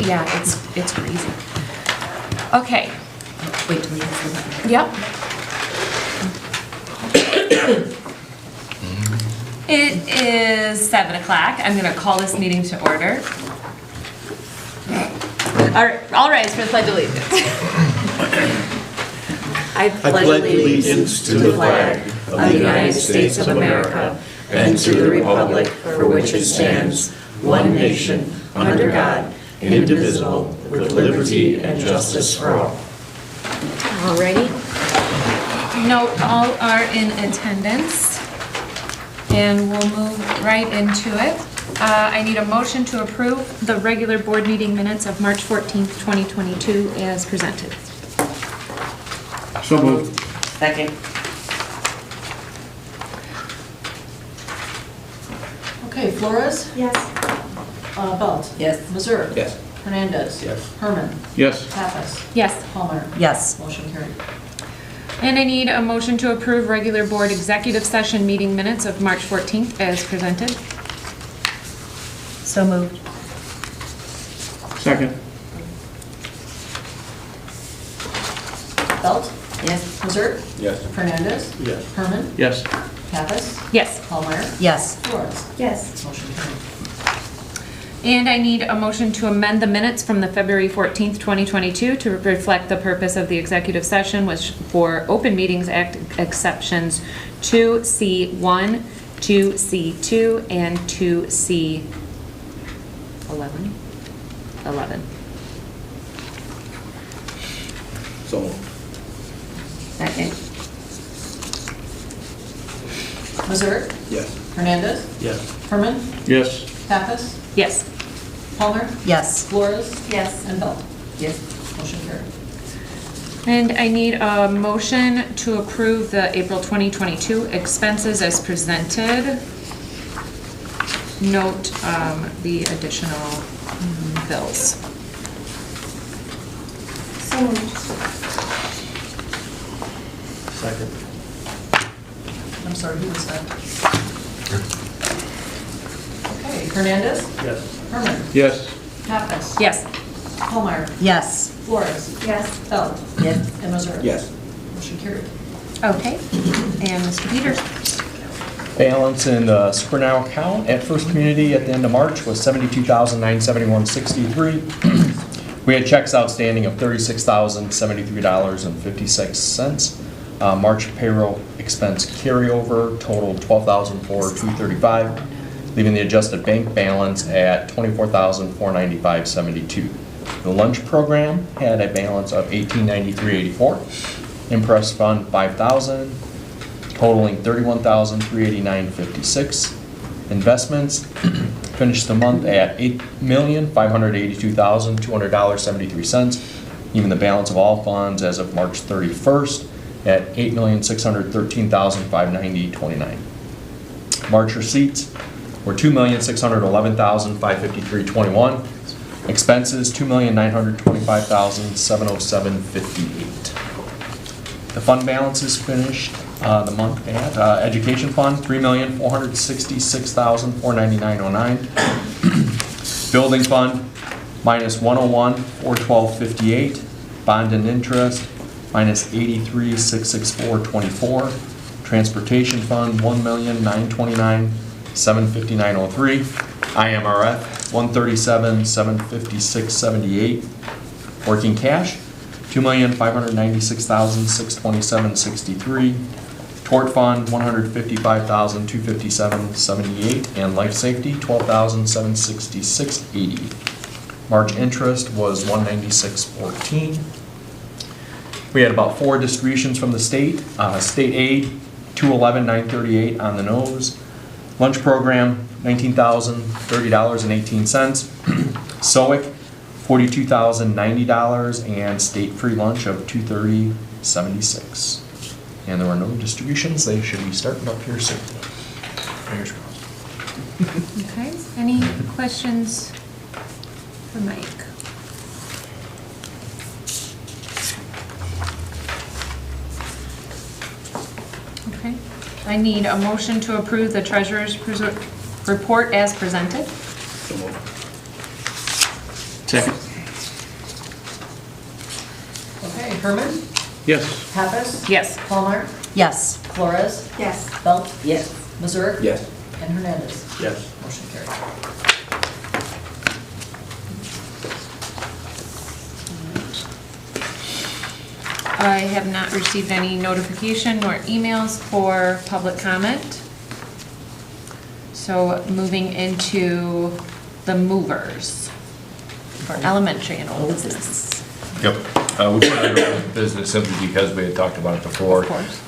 Yeah, it's crazy. Okay. Wait till you have Yep. It is 7 o'clock. I'm gonna call this meeting to order. All rise for the Pledge of Allegiance. I pledge allegiance to the flag of the United States of America and to the republic for which it stands, one nation, under God, indivisible, with liberty and justice for all. Alrighty. Note all are in attendance, and we'll move right into it. I need a motion to approve the regular board meeting minutes of March 14th, 2022 as presented. So moved. Second. Okay, Flores? Yes. Belt? Yes. Mazur? Yes. Hernandez? Yes. Herman? Yes. Pappas? Yes. Palmer? Yes. Motion carried. And I need a motion to approve regular board executive session meeting minutes of March 14th as presented. So moved. Second. Belt? Yes. Mazur? Yes. Hernandez? Yes. Herman? Yes. Pappas? Yes. Palmer? Yes. Flores? Yes. Motion carried. And I need a motion to amend the minutes from the February 14th, 2022 to reflect the purpose of the executive session was for Open Meetings Act exceptions 2C1, 2C2, and 2C11. 11. So moved. Second. Mazur? Yes. Hernandez? Yes. Herman? Yes. Pappas? Yes. Palmer? Yes. Flores? Yes. And Belt? Yes. Motion carried. And I need a motion to approve the April 2022 expenses as presented. Note the additional bills. So moved. Second. I'm sorry, who was that? Okay, Hernandez? Yes. Herman? Yes. Pappas? Yes. Palmer? Yes. Flores? Yes. Belt? Yes. And Mazur? Yes. Motion carried. Okay. And Mr. Peters? Balance in the Supernal account at First Community at the end of March was $72,971.63. We had checks outstanding of $36,073.56. March payroll expense carryover totaled $12,402.35, leaving the adjusted bank balance at $24,495.72. The lunch program had a balance of $1893.84. Impress fund $5,000, totaling $31,389.56. Investments finished the month at $8,582,200.73, leaving the balance of all funds as of March 31st at $8,613,590.29. March receipts were $2,611,553.21. Expenses $2,925,707.58. The fund balances finished the month at education fund $3,466,499.09. Building fund minus $101,412.58. Bond and interest minus $83,664.24. Transportation fund $1,929,759.03. IMRF $137,756.78. Working cash $2,596,627.63. Tort fund $155,257.78. And life safety $12,766.80. March interest was $196.14. We had about 4 distributions from the state. State aid, $211,938 on the nose. Lunch program, $19,030.18. SOIC, $42,090, and state free lunch of $230.76. And there were no distributions. They should be starting up here soon. Fingers crossed. Okay. Any questions for Mike? Okay. I need a motion to approve the treasurer's report as presented. So moved. Second. Herman? Yes. Pappas? Yes. Palmer? Yes. Flores? Yes. Belt? Yes. Mazurik? Yes. And Hernandez. Yes. Motion carried. I have not received any notification nor emails for public comment. So moving into the movers for elementary and old business. Yep. We put it under business simply because we had talked about it before. Of course.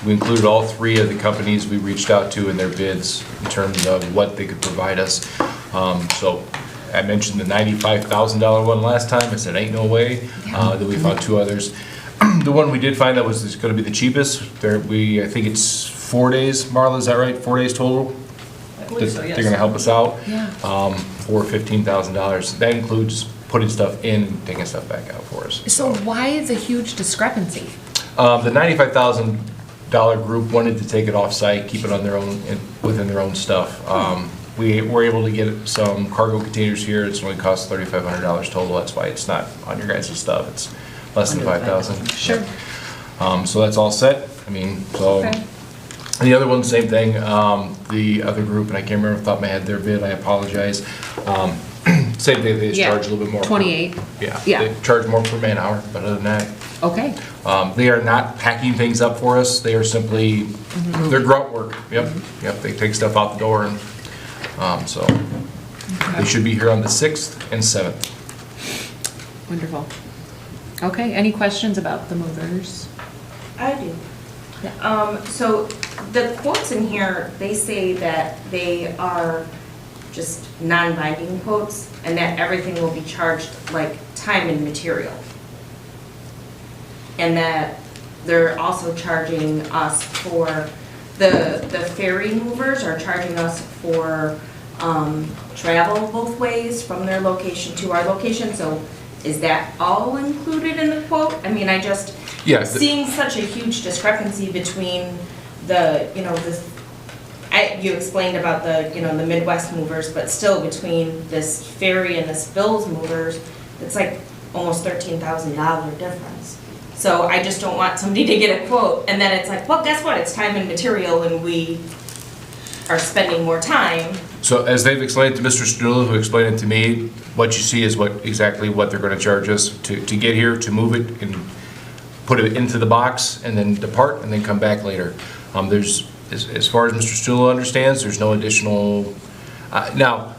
We included all three of the companies we reached out to in their bids in terms of what they could provide us. So I mentioned the $95,000 one last time. I said, ain't no way. Then we found two others. The one we did find that was going to be the cheapest. I think it's 4 days. Marla, is that right? 4 days total? I believe so, yes. They're going to help us out. Yeah. For $15,000. That includes putting stuff in and taking stuff back out for us. So why the huge discrepancy? The $95,000 group wanted to take it off-site, keep it on their own, within their own stuff. We were able to get some cargo containers here. It's only cost $3,500 total. That's why it's not on your guys' stuff. It's less than $5,000. Sure. So that's all set. I mean, so. Okay. And the other one, same thing. The other group, and I can't remember off the top of my head their bid. I apologize. Same thing. They just Yeah. charge a little bit more. 28. Yeah. Yeah. They charge more per man hour, but other than that. Okay. They are not packing things up for us. They are simply, they're grunt work. Yep, yep, they take stuff out the door and, so. They should be here on the 6th and 7th. Wonderful. Okay, any questions about the movers? I do. Yeah. So the quotes in here, they say that they are just non-binding quotes and that everything will be charged like time and material. And that they're also charging us for, the ferry movers are charging us for travel both ways from their location to our location. So is that all included in the quote? I mean, I just, Yeah, seeing such a huge discrepancy between you explained about the Midwest movers, but still between this ferry and this Bill's movers, it's like almost $13,000 difference. So I just don't want somebody to get a quote and then it's like, well, guess what? It's time and material and we are spending more time. So as they've explained to Mr. Stadula, who explained it to me, what you see is exactly what they're gonna charge us to get here, to move it and put it into the box and then depart and then come back later. There's, as far as Mr. Stadula understands, there's no additional, now,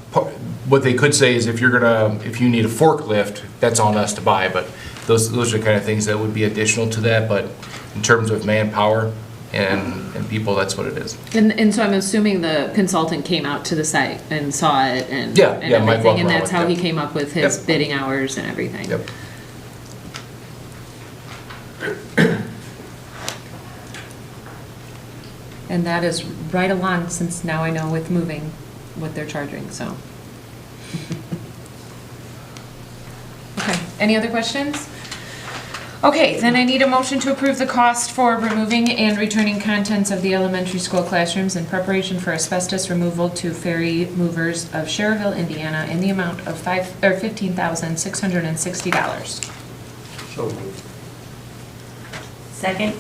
what they could say is if you need a forklift, that's on us to buy, but those are the kind of things that would be additional to that, but in terms of manpower and people, that's what it is. And so I'm assuming the consultant came out to the site and saw it and Yeah, and yeah, Mike everything, walked and around that's with how it, he yeah. came up with his Yep. bidding hours and everything. Yep. And that is right along, since now I know with moving what they're charging, so. Okay, any other questions? Okay, then I need a motion to approve the cost for removing and returning contents of the elementary school classrooms in preparation for asbestos removal to ferry movers of Cherville, Indiana, in the amount of $15,660. So moved. Second?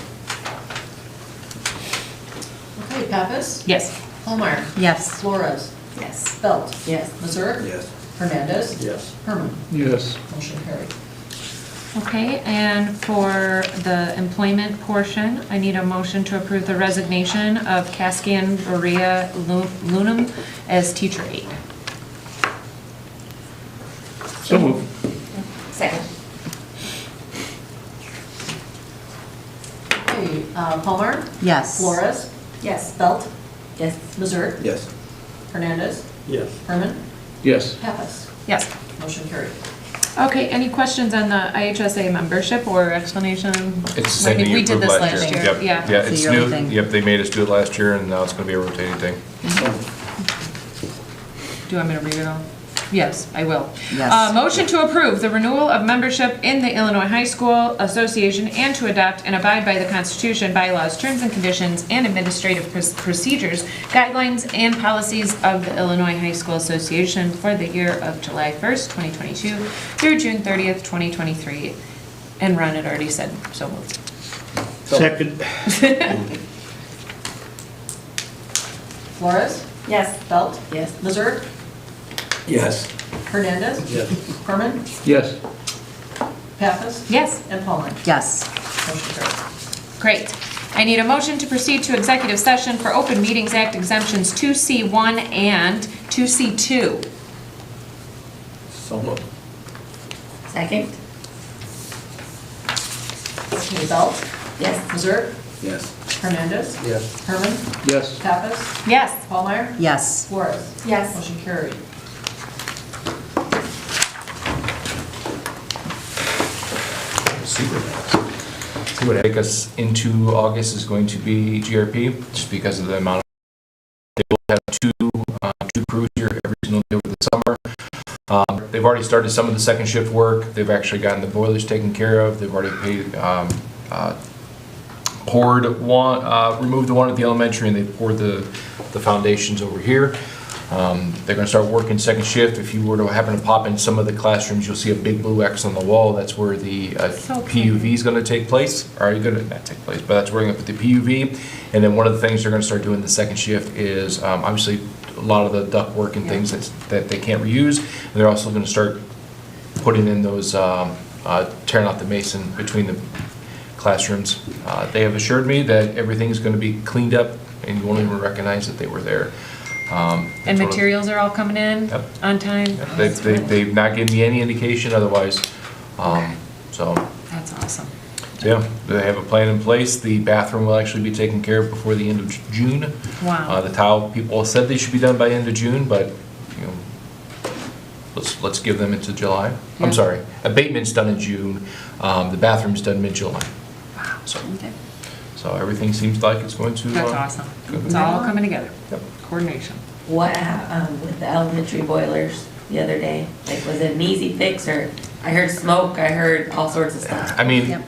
Okay, Pappas? Yes. Palmer? Yes. Flores? Yes. Belt? Yes. Mazurik? Yes. Hernandez? Yes. Herman? Yes. Motion carried. Okay, and for the employment portion, I need a motion to approve the resignation of Cascan Maria Lunam as teacher aide. So moved. Second? Okay, Palmer? Yes. Flores? Yes. Belt? Yes. Mazurik? Yes. Hernandez? Yes. Herman? Yes. Pappas? Yes. Motion carried. Okay, any questions on the IHSA membership or explanation? It's the same thing We you did approved this last last year. year, Yep. yeah. Yeah, It's a it's yearly new. thing. Yep, they made us do it last year and now it's gonna be a rotating thing. Do you want me to read it all? Yes, I will. Yes. Motion to approve the renewal of membership in the Illinois High School Association and to adopt and abide by the Constitution, bylaws, terms and conditions, and administrative procedures, guidelines, and policies of the Illinois High School Association for the year of July 1st, 2022 through June 30th, 2023, And Ron had already said so moved. Second. Flores, Yes. Belt, Yes. Lizard, Yes. Hernandez, Yes. Herman, Yes. Pappas, Yes. and Palmer. Yes. Motion carried. Great. I need a motion to proceed to executive session for Open Meetings Act exemptions 2C1 and 2C2. So moved. Second? Okay, Belt, Yes. Lizard, Yes. Hernandez, Yes. Herman, Yes. Pappas, Yes. Palmer, Yes. Flores. Yes. Motion carried. See what take us into August is going to be GRP, just because of the amount of, they will have two crews here every single day over the summer. They've already started some of the second shift work. They've actually gotten the boilers taken care of. They've already paid, poured one, removed the one at the elementary, and they poured the foundations over here. They're gonna start working second shift. If you were to happen to pop in some of the classrooms, you'll see a big blue X on the wall. That's where the So PUV is gonna take place. Or you're gonna, not take place, but that's where we're gonna put the PUV. And then one of the things they're gonna start doing the second shift is, obviously, a lot of the duct work and things that they can't reuse. And they're also gonna start putting in those, tearing out the mason between the classrooms. They have assured me that everything's gonna be cleaned up and you won't even recognize that they were there. And materials are all coming in Yep. on time? They've not given me any indication otherwise. So, That's awesome. yeah, they have a plan in place. The bathroom will actually be taken care of before the end of June. Wow. The tile people said they should be done by end of June, but, you know, let's give them into July. Yeah. I'm sorry, abatement's done in June, the bathroom's done mid-July. So, Okay. so everything seems like it's going to. That's awesome. good. It's all coming together. Yep. Coordination. What, with the elementary boilers the other day? Like, was it an easy fix, or I heard smoke, I heard all sorts of stuff? I mean, Yep.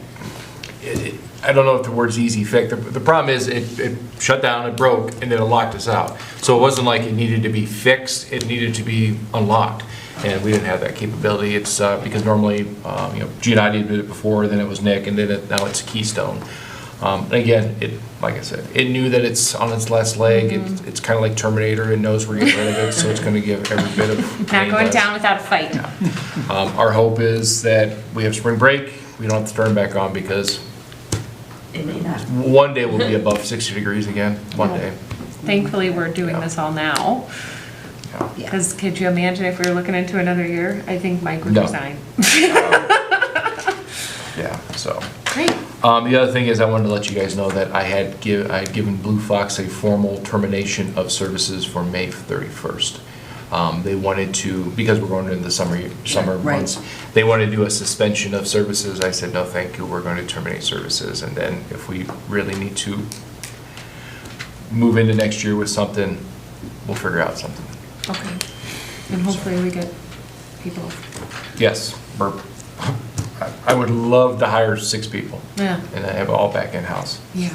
I don't know if the word's easy fix. The problem is it shut down, it broke, and then it locked us out. So it wasn't like it needed to be fixed, it needed to be unlocked. And we didn't have that capability. It's because normally, you know, Gina did it before, then it was Nick, and then now it's Keystone. And again, like I said, it knew that it's on its last leg. It's kind of like Terminator. It knows we're getting rid of it, so it's going to give every bit of Not pain going to us. down without a fight. Our hope is that we have spring break. We don't have to turn back on because It may not. one day we'll be above 60 degrees again. One day. Thankfully, we're doing this all now. Yeah. Because could you imagine if we were looking into another year? I think Mike would No. resign. Yeah. So. Great. The other thing is I wanted to let you guys know that I had given Blue Fox a formal termination of services for May 31st. They wanted to, because we're going into the summer right. months, they wanted to do a suspension of services. I said, no, thank you, we're going to terminate services. And then if we really need to move into next year with something, we'll figure out something. Okay. And hopefully we get people. Yes, I would love to hire 6 people Yeah. and have it all back in-house. Yeah.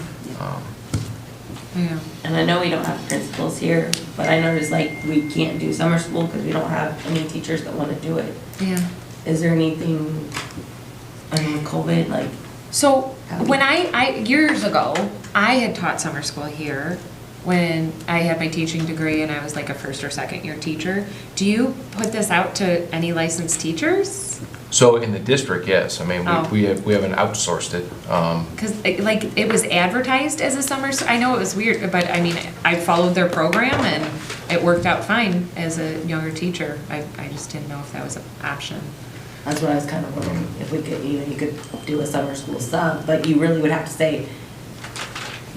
Yeah. And I know we don't have principals here, but I noticed like we can't do summer school because we don't have any teachers that want to do it. Yeah. Is there anything, I mean, with COVID, like, So when I years ago, I had taught summer school here when I had my teaching degree and I was like a first or second year teacher. Do you put this out to any licensed teachers? So in the district, yes. I mean, Oh. we haven't outsourced it. Because like it was advertised as a summer, I know it was weird, but I mean, I followed their program and it worked out fine as a younger teacher. I just didn't know if that was an option. that's what I was kind of wondering, if we could, you could do a summer school sub, but you really would have to say,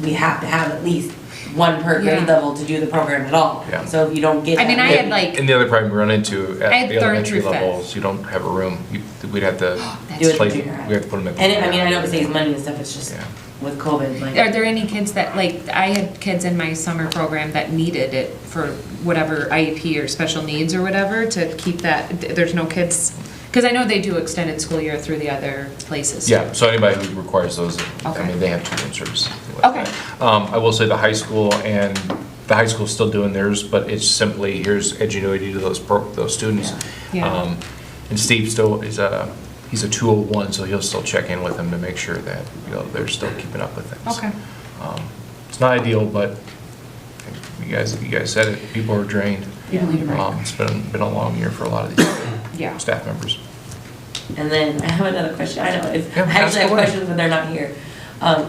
we have to have at least one per grade Yeah. level to do the program at all. Yeah. So if you don't get. I mean, that I had many- like, And the other problem we run into I at had the third elementary through fifth. levels, you don't have a room. We'd have to Do it play, in junior high. we have to put them at. And I mean, I know it saves money and stuff, it's just Yeah. with COVID, like. are there any kids that, like, I had kids in my summer program that needed it for whatever IEP or special needs or whatever to keep that, there's no kids, because I know they do extended school year through the other places. Yeah, so anybody who requires those, I Okay. mean, they have tutoring services. things like Okay. that. I will say the high school school's still doing theirs, but it's simply, here's edgenuity to those students. Yeah. And Steve still is he's a 201, so he'll still check in with them to make sure that, you know, they're still keeping up with things. Okay. It's not ideal, but you guys said it, people are drained. Yeah. It's been a long year for a lot of these Yeah. staff members. And then I have another question. I know, I Yeah, ask actually have away. questions when they're not here.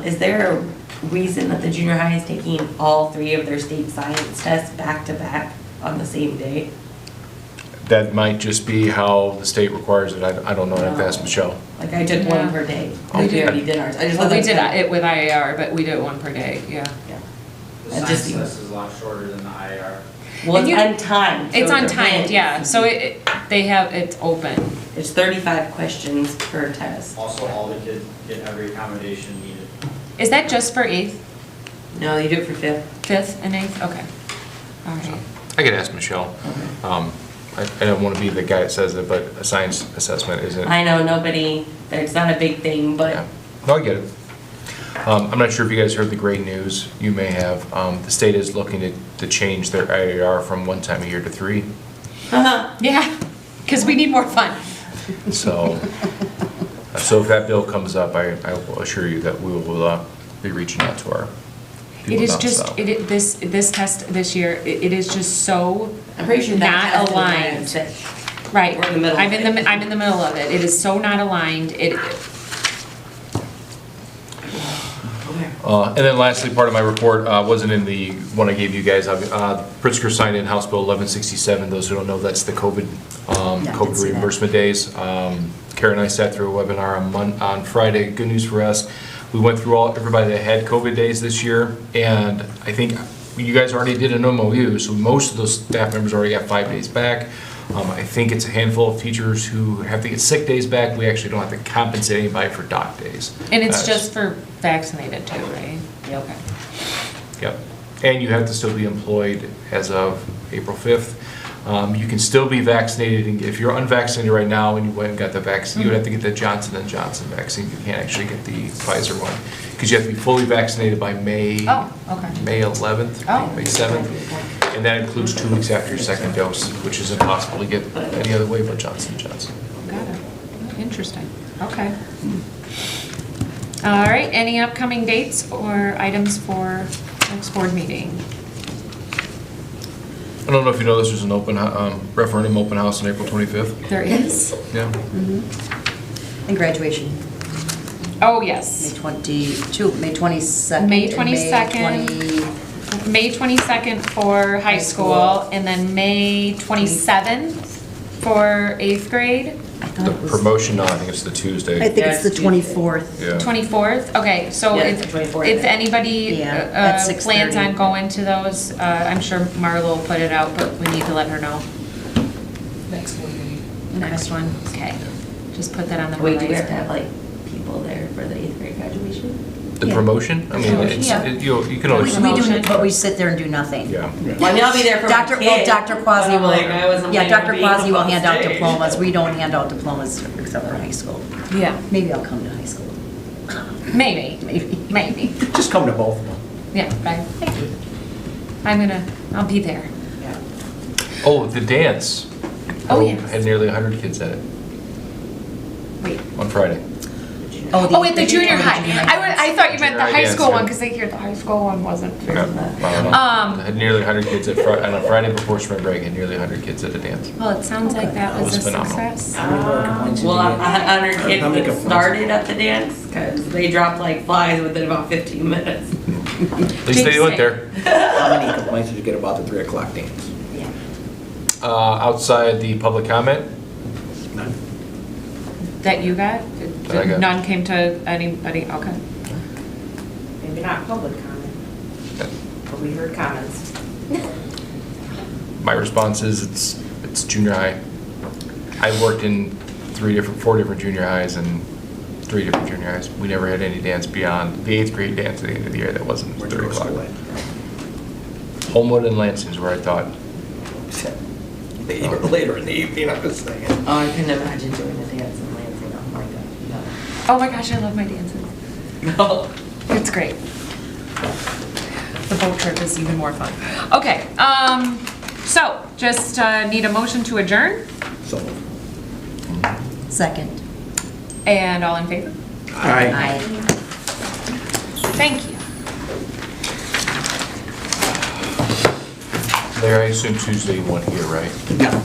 Is there a reason that the junior high is taking all 3 of their state science tests back to back on the same day? That might just be how the state requires it. I don't know, I'd have to ask Michelle. Like I took Yeah. 1 per day. Oh, We yeah. already did ours. I just Well, thought we that's did kind it with IAR, but we did it 1 per day, yeah. Yeah. The That science just test is a lot shorter than the IR. Well, And it's you- untimed. so It's they're untimed, planned. yeah, so it's open. It's 35 questions per test. Also, all the kids get every accommodation needed. Is that just for 8th, No, you do it for 5th. 5th, and 8th? Okay. All right. I could ask Michelle. I don't want to be the guy that says it, but a science assessment isn't. I know nobody, it's not a big thing, but Yeah. No, I get it. I'm not sure if you guys heard the great news. You may have. The state is looking to change their IAR from 1 time a year to 3. Yeah, because we need more fun. So if that bill comes up, I will assure you that we will be reaching out to our It people is down just, south. this test this year, it is just so I'm pretty sure that not test is aligned. sick. Right. We're in the middle I'm of in it. I'm in the middle of it. It is so not aligned. And then lastly, part of my report wasn't in the one I gave you guys. Pritzker signed in House Bill 1167. Those who don't know, that's the COVID I did COVID see that. reimbursement days. Karen and I sat through a webinar on Friday. Good news for us. We went through everybody that had COVID days this year, and I think you guys already did an MOU, so most of those staff members already got 5 days back. I think it's a handful of teachers who have to get sick days back. We actually don't have to compensate anybody for doc days. And it's That's- just for vaccinated too, right? Okay. Yep. And you have to still be employed as of April 5th. You can still be vaccinated, and if you're unvaccinated right now and you went and got the vaccine, you would have to get the Johnson & Johnson vaccine. You can't actually get the Pfizer one, because you have to be fully vaccinated by May Oh, okay. May 11th, Oh. May 7th. And that includes 2 weeks after your second dose, which is impossible to get any other way but Johnson & Johnson. Got it. Interesting. Okay. All right, any upcoming dates or items for next board meeting? I don't know if you know, this was an referendum open house on April 25th. There is? Yeah. And graduation, Oh, May yes. 22, May 22nd. May and 22nd. 20 May 22nd for high school, and then May 27th for 8th grade. I thought The it was, promotion, no, I think it's the Tuesday. I think it's the Yeah, it's 24th. Yeah. 24th, okay, so Yeah, if, it's the 24th. if anybody Yeah, at plans 6:30. on going to those, I'm sure Marla will put it out, but we need to let her know. Next board meeting. Next one, okay, just put that on the Wait, do we have horizon. to have like people there for the 8th grade graduation? The Yeah. promotion? I mean, it's, Yeah. you can We always. do, Promotion. but we sit there and do nothing. Yeah. Well, I mean, I'll be there for my Dr. kid. Well, Dr. but Quasi I'm will, like, I wasn't yeah, planning on Dr. being Quasi will up on hand out stage. diplomas. We don't hand out diplomas except for high school. Yeah, Maybe I'll come to high school. maybe, Maybe. maybe, Just come to both of them. yeah, right. I'll be there. Oh, the dance. Oh, yes. Had nearly 100 kids at it Wait. on Friday. Oh, at the junior high. I thought you meant the Junior high high dance, school yeah. one, because I hear the high school one wasn't. Yeah. Had nearly 100 kids on a Friday before spring break, had nearly 100 kids at a dance. Well, it sounds like that That was a was phenomenal. success. How many more complaints did Well, you get? 100 How kids many that complaints? started at the dance, because they dropped like flies within about 15 minutes. At least they Jinx went it. there. How many complaints did you get about the 3 o'clock dance? Outside the public comment, None. That you got? That I got. None came to anybody, okay. Maybe not public comment, but we heard comments. my response is it's junior high. I worked in 4 different junior highs and 3 different junior highs. We never had any dance beyond the 8th grade dance at the end of the year that wasn't Where'd 3 you go to o'clock. school at? Homewood and Lansing is where I taught. Even later in the evening, I'm just saying. Oh, I couldn't imagine doing a dance in Lansing, oh my god, Oh my gosh, I love my dances. no. It's great. The boat trip is even more fun. Okay, so just need a motion to adjourn. So, Second. And all in favor? Aye. Aye. Thank you. Larry, I assume Tuesday you want here, right? Yeah.